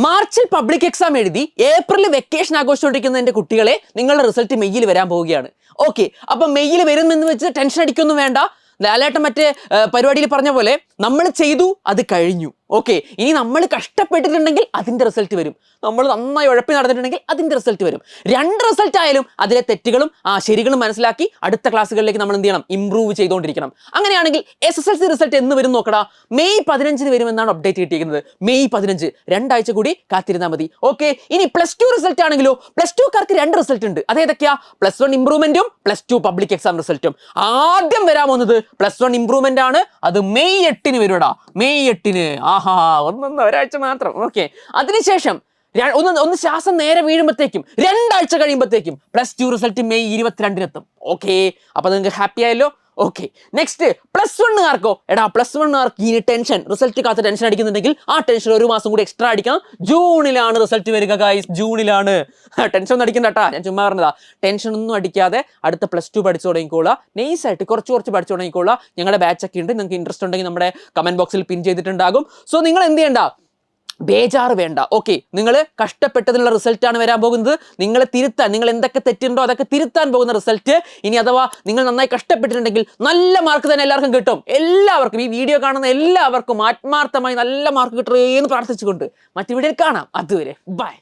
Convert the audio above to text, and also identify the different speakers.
Speaker 1: മാർച്ചിൽ public exam എഴുതി ഏപ്രിലിൽ വെക്കേഷൻ ആഘോഷിച്ചുകൊണ്ടിരിക്കുന്ന എൻ്റെ കുട്ടികളെ നിങ്ങളുടെ റിസൾട്ട് മെയ്യിൽ വരാൻ പോവുകയാണ്. ഓക്കെ, അപ്പൊ മെയ്യിൽ വരുമെന്ന് വെച്ച് ടെൻഷൻ അടിക്കൊന്നും വേണ്ട. ലാലേട്ടൻ മറ്റേ പരിപാടിയിൽ പറഞ്ഞ പോലെ നമ്മൾ ചെയ്തു, അത് കഴിഞ്ഞു. ഓക്കെ, ഇനി നമ്മൾ കഷ്ടപ്പെട്ടിട്ടുണ്ടെങ്കിൽ അതിൻ്റെ റിസൾട്ട് വരും. നമ്മൾ നന്നായി ഉഴപ്പി നടന്നിട്ടുണ്ടെങ്കിൽ അതിൻ്റെ റിസൾട്ട് വരും. രണ്ട് റിസൾട്ട് ആയാലും അതിലെ തെറ്റുകളും ശരികളും മനസ്സിലാക്കി അടുത്ത ക്ലാസ്സുകളിലേക്ക് നമ്മൾ എന്ത് ചെയ്യണം? ഇംപ്രൂവ് ചെയ്തുകൊണ്ടിരിക്കണം. അങ്ങനെയാണെങ്കിൽ SSLC റിസൾട്ട് എന്ന് വരും നോക്കടാ. മെയ് 15 വരുമെന്നാണ് അപ്ഡേറ്റ് കിട്ടിയിരിക്കുന്നത്. മെയ് 15, 2 ആഴ്ച കൂടി കാത്തിരുന്നാൽ മതി. ഓക്കെ, ഇനി +2 റിസൾട്ട് ആണെങ്കിലോ, +2കാർക്ക് 2 റിസൾട്ട് ഉണ്ട്. അതേതൊക്കെയാ? +1 ഇംപ്രൂവ്മെന്റും +2 പബ്ലിക് എക്സാം റിസൾട്ടും. ആദ്യം വരാൻ പോകുന്നത് +1 ഇംപ്രൂവ്മെന്റ് ആണ്. അത് മെയ് 8 വരുടാ. മെയ് 8. ആഹാ, ഒരാഴ്ച മാത്രം. ഓക്കെ, അതിനുശേഷം ഒന്ന് ശ്വാസം നേരെ വീഴുമ്പോഴത്തേക്കും 2 ആഴ്ച കഴിയുമ്പോഴത്തേക്കും +2 റിസൾട്ട് മെയ് 22 ഓക്കെ, അപ്പൊ നിങ്ങൾക്ക് ഹാപ്പി ആയല്ലോ. ഓക്കെ, നെക്സ്റ്റ് +1കാർക്കോ? എടാ +1കാർക്ക് ഇനി ടെൻഷൻ, റിസൾട്ട് കാത്ത് ടെൻഷൻ അടിക്കുന്നുണ്ടെങ്കിൽ ആ ടെൻഷൻ 1 മാസം കൂടി എക്സ്ട്രാ അടിക്കണം. ജൂണിലാണ് റിസൾട്ട് വരിക ഗൈസ്, ജൂണിലാണ്. ടെൻഷൻ ഒന്നും അടിക്കണ്ട കേട്ടാ, ഞാൻ ചുമ്മാ പറഞ്ഞതാ. ടെൻഷൻ ഒന്നും അടിക്കാതെ അടുത്ത +2 പഠിച്ചു തുടങ്ങിക്കോളാം. നൈസായിട്ട് കുറച്ച് പഠിച്ചു തുടങ്ങിക്കോളാം. ഞങ്ങളുടെ ബാച്ചൊക്കെ ഉണ്ട്, നിങ്ങൾക്ക് ഇൻട്രസ്റ്റ് ഉണ്ടെങ്കിൽ നമ്മുടെ കമന്റ് ബോക്സിൽ പിൻ ചെയ്തിട്ടുണ്ടാകും. സോ നിങ്ങൾ എന്ത് ചെയ്യണ്ട, ബേജാറ് വേണ്ട. ഓക്കെ, നിങ്ങൾ കഷ്ടപ്പെട്ടതിനുള്ള റിസൾട്ടാണ് വരാൻ പോകുന്നത്. നിങ്ങളെ തിരുത്താൻ, നിങ്ങൾ എന്തൊക്കെ തെറ്റുണ്ടോ അതൊക്കെ തിരുത്താൻ പോകുന്ന റിസൾട്ട്. ഇനി അഥവാ നിങ്ങൾ നന്നായി കഷ്ടപ്പെട്ടിട്ടുണ്ടെങ്കിൽ നല്ല മാർക്ക് തന്നെ എല്ലാവർക്കും കിട്ടും. എല്ലാവർക്കും, ഈ വീഡിയോ കാണുന്ന എല്ലാവർക്കും ആത്മാർത്ഥമായി നല്ല മാർക്ക് കിട്ടുകയെന്ന് പ്രാർത്ഥിച്ചുകൊണ്ട് മറ്റു വീഡിയോയിൽ കാണാം. അതുവരെ ബൈ.